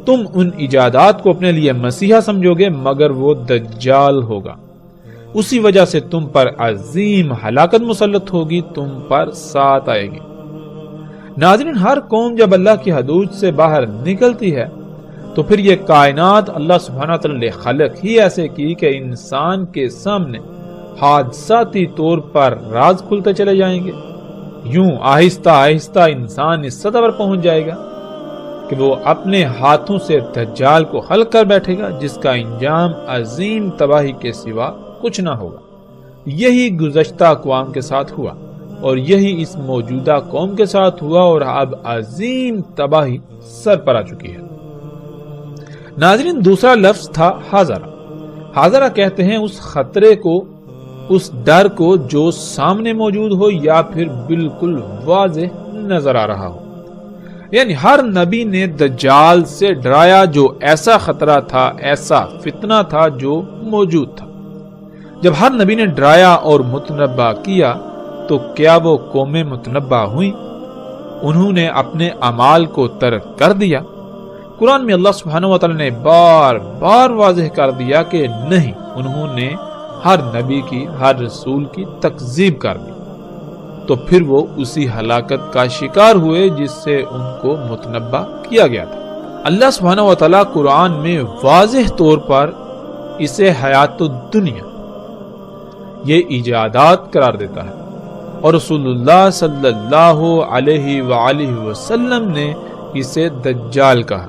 تم ان ایجادات کو اپنے لیے مسیحا سمجھو گے، مگر وہ دجال ہوگا۔ اسی وجہ سے تم پر عظیم ہلاکت مسلط ہوگی، تم پر ساتھ آئے گی۔ ناظرین، ہر قوم جب اللہ کی حدود سے باہر نکلتی ہے تو پھر یہ کائنات اللہ سبحانہ وتعالی نے خلق ہی ایسے کی کہ انسان کے سامنے حادثاتی طور پر راز کھلتے چلے جائیں گے۔ یوں آہستہ آہستہ انسان اس سطح پر پہنچ جائے گا کہ وہ اپنے ہاتھوں سے دجال کو خلق کر بیٹھے گا، جس کا انجام عظیم تباہی کے سوا کچھ نہ ہوگا۔ یہی گزشتہ اقوام کے ساتھ ہوا اور یہی اس موجودہ قوم کے ساتھ ہوا، اور اب عظیم تباہی سر پر آ چکی ہے۔ ناظرین، دوسرا لفظ تھا حاضرہ۔ حاضرہ کہتے ہیں اس خطرے کو، اس ڈر کو جو سامنے موجود ہو یا پھر بالکل واضح نظر آ رہا ہو۔ یعنی ہر نبی نے دجال سے ڈرایا، جو ایسا خطرہ تھا، ایسا فتنہ تھا جو موجود تھا۔ جب ہر نبی نے ڈرایا اور متنبہ کیا تو کیا وہ قومیں متنبہ ہوئیں؟ انہوں نے اپنے اعمال کو ترک کر دیا۔ قرآن میں اللہ سبحانہ وتعالی نے بار بار واضح کر دیا کہ نہیں، انہوں نے ہر نبی کی، ہر رسول کی تکذیب کر دی، تو پھر وہ اسی ہلاکت کا شکار ہوئے جس سے ان کو متنبہ کیا گیا تھا۔ اللہ سبحانہ وتعالی قرآن میں واضح طور پر اسے حیات الدنیا، یہ ایجادات قرار دیتا ہے، اور رسول اللہ صلی اللہ علیہ وآلہ وسلم نے اسے دجال کہا۔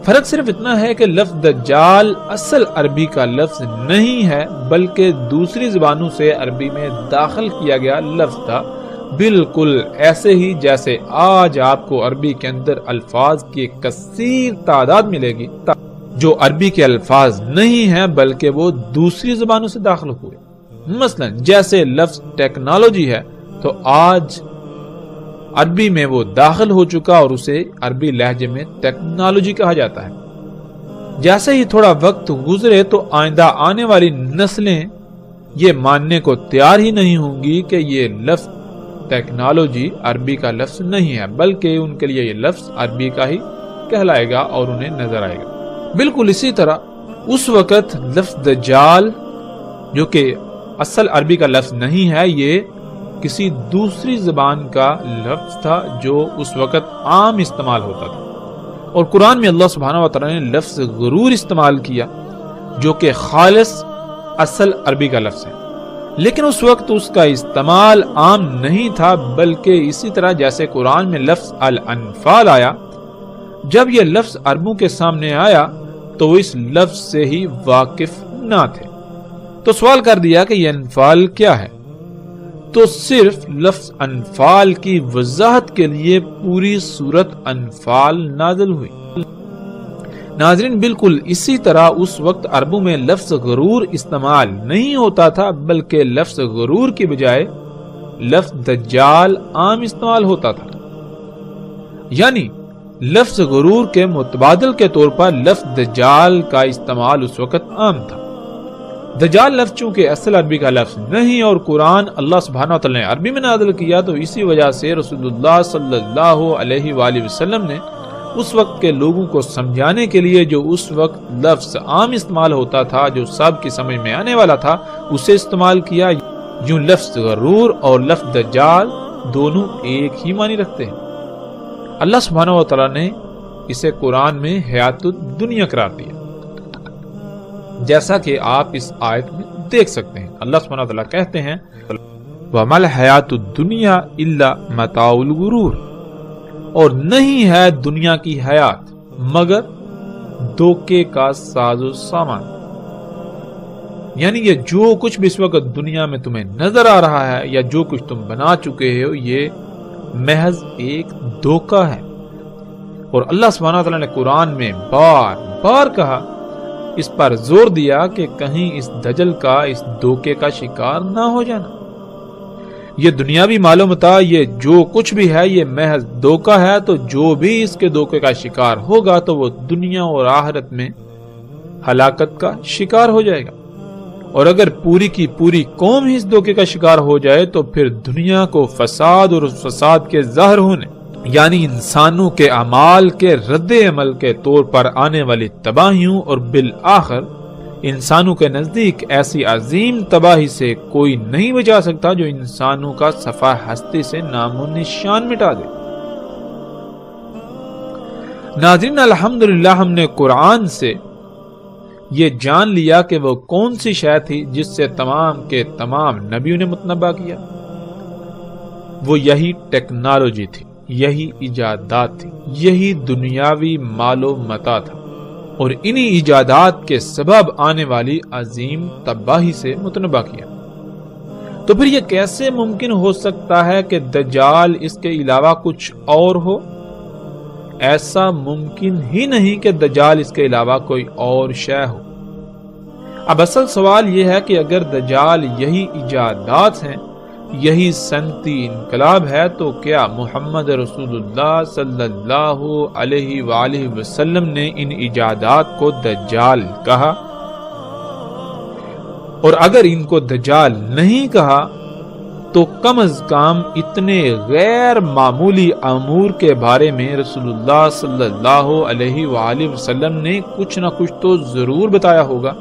فرق صرف اتنا ہے کہ لفظ دجال اصل عربی کا لفظ نہیں ہے، بلکہ دوسری زبانوں سے عربی میں داخل کیا گیا لفظ تھا، بالکل ایسے ہی جیسے آج آپ کو عربی کے اندر الفاظ کی ایک کثیر تعداد ملے گی جو عربی کے الفاظ نہیں ہیں بلکہ وہ دوسری زبانوں سے داخل ہوئے۔ مثلا جیسے لفظ ٹیکنالوجی ہے تو آج عربی میں وہ داخل ہو چکا اور اسے عربی لہجے میں ٹیکنالوجی کہا جاتا ہے۔ جیسے ہی تھوڑا وقت گزرے تو آئندہ آنے والی نسلیں یہ ماننے کو تیار ہی نہیں ہوں گی کہ یہ لفظ ٹیکنالوجی عربی کا لفظ نہیں ہے، بلکہ ان کے لیے یہ لفظ عربی کا ہی کہلائے گا اور انہیں نظر آئے گا۔ بالکل اسی طرح اس وقت لفظ دجال، جو کہ اصل عربی کا لفظ نہیں ہے، یہ کسی دوسری زبان کا لفظ تھا جو اس وقت عام استعمال ہوتا تھا، اور قرآن میں اللہ سبحانہ وتعالی نے لفظ غرور استعمال کیا جو کہ خالص اصل عربی کا لفظ ہے، لیکن اس وقت اس کا استعمال عام نہیں تھا، بلکہ اسی طرح جیسے قرآن میں لفظ الانفال آیا، جب یہ لفظ عربوں کے سامنے آیا تو وہ اس لفظ سے ہی واقف نہ تھے، تو سوال کر دیا کہ یہ انفال کیا ہے، تو صرف لفظ انفال کی وضاحت کے لیے پوری سورت انفال نازل ہوئی۔ ناظرین، بالکل اسی طرح اس وقت عربوں میں لفظ غرور استعمال نہیں ہوتا تھا، بلکہ لفظ غرور کی بجائے لفظ دجال عام استعمال ہوتا تھا۔ یعنی لفظ غرور کے متبادل کے طور پر لفظ دجال کا استعمال اس وقت عام تھا۔ دجال لفظ چونکہ اصل عربی کا لفظ نہیں اور قرآن اللہ سبحانہ وتعالی نے عربی میں نازل کیا، تو اسی وجہ سے رسول اللہ صلی اللہ علیہ وآلہ وسلم نے اس وقت کے لوگوں کو سمجھانے کے لیے جو اس وقت لفظ عام استعمال ہوتا تھا، جو سب کی سمجھ میں آنے والا تھا، اسے استعمال کیا۔ یوں لفظ غرور اور لفظ دجال دونوں ایک ہی معنی رکھتے ہیں۔ اللہ سبحانہ وتعالی نے اسے قرآن میں حیات الدنیا قرار دیا، جیسا کہ آپ اس آیت میں دیکھ سکتے ہیں۔ اللہ سبحانہ وتعالی کہتے ہیں وَمَا الْحَيَاةُ الدُّنْيَا إِلَّا مَتَاعُ الْغُرُورِ، اور نہیں ہے دنیا کی حیات مگر دھوکے کا ساز و سامان۔ یعنی یہ جو کچھ بھی اس وقت دنیا میں تمہیں نظر آ رہا ہے یا جو کچھ تم بنا چکے ہو، یہ محض ایک دھوکہ ہے۔ اور اللہ سبحانہ وتعالی نے قرآن میں بار بار کہا، اس پر زور دیا کہ کہیں اس دجل کا، اس دھوکے کا شکار نہ ہو جانا۔ یہ دنیاوی مال و متاع، یہ جو کچھ بھی ہے، یہ محض دھوکہ ہے، تو جو بھی اس کے دھوکے کا شکار ہوگا تو وہ دنیا اور آخرت میں ہلاکت کا شکار ہو جائے گا، اور اگر پوری کی پوری قوم ہی اس دھوکے کا شکار ہو جائے تو پھر دنیا کو فساد اور اس فساد کے ظاہر ہونے، یعنی انسانوں کے اعمال کے رد عمل کے طور پر آنے والی تباہیوں، اور بالآخر انسانوں کے نزدیک ایسی عظیم تباہی سے کوئی نہیں بچا سکتا جو انسانوں کا صفحہ ہستی سے نام و نشان مٹا دے۔ ناظرین، الحمدللہ ہم نے قرآن سے یہ جان لیا کہ وہ کون سی شے تھی جس سے تمام کے تمام نبیوں نے متنبع کیا۔ وہ یہی ٹیکنالوجی تھی، یہی ایجادات تھی، یہی دنیاوی مال و متاع تھا، اور انہی ایجادات کے سبب آنے والی عظیم تباہی سے متنبع کیا۔ تو پھر یہ کیسے ممکن ہو سکتا ہے کہ دجال اس کے علاوہ کچھ اور ہو؟ ایسا ممکن ہی نہیں کہ دجال اس کے علاوہ کوئی اور شے ہو۔ اب اصل سوال یہ ہے کہ اگر دجال یہی ایجادات ہیں، یہی صنعتی انقلاب ہے، تو کیا محمد رسول اللہ صلی اللہ علیہ وآلہ وسلم نے ان ایجادات کو دجال کہا؟ اور اگر ان کو دجال نہیں کہا تو کم از کم اتنے غیر معمولی امور کے بارے میں رسول اللہ صلی اللہ علیہ وآلہ وسلم نے کچھ نہ کچھ تو ضرور بتایا ہوگا۔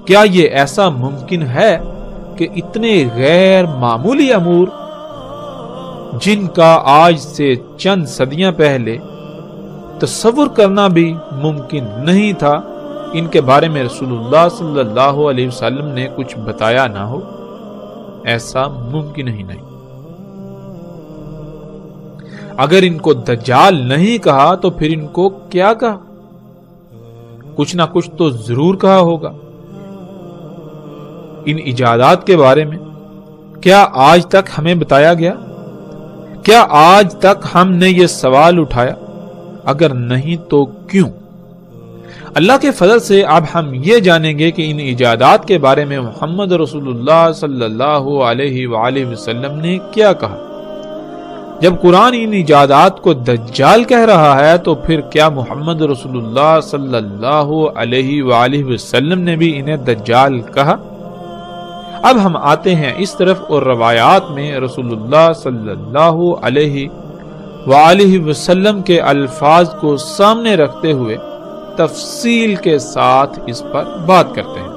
کیا یہ ایسا ممکن ہے کہ اتنے غیر معمولی امور جن کا آج سے چند صدیاں پہلے تصور کرنا بھی ممکن نہیں تھا، ان کے بارے میں رسول اللہ صلی اللہ علیہ وسلم نے کچھ بتایا نہ ہو؟ ایسا ممکن ہی نہیں۔ اگر ان کو دجال نہیں کہا تو پھر ان کو کیا کہا؟ کچھ نہ کچھ تو ضرور کہا ہوگا۔ ان ایجادات کے بارے میں کیا آج تک ہمیں بتایا گیا؟ کیا آج تک ہم نے یہ سوال اٹھایا؟ اگر نہیں تو کیوں؟ اللہ کے فضل سے اب ہم یہ جانیں گے کہ ان ایجادات کے بارے میں محمد رسول اللہ صلی اللہ علیہ وآلہ وسلم نے کیا کہا۔ جب قرآن ان ایجادات کو دجال کہہ رہا ہے تو پھر کیا محمد رسول اللہ صلی اللہ علیہ وآلہ وسلم نے بھی انہیں دجال کہا؟ اب ہم آتے ہیں اس طرف اور روایات میں رسول اللہ صلی اللہ علیہ وآلہ وسلم کے الفاظ کو سامنے رکھتے ہوئے تفصیل کے ساتھ اس پر بات کرتے ہیں۔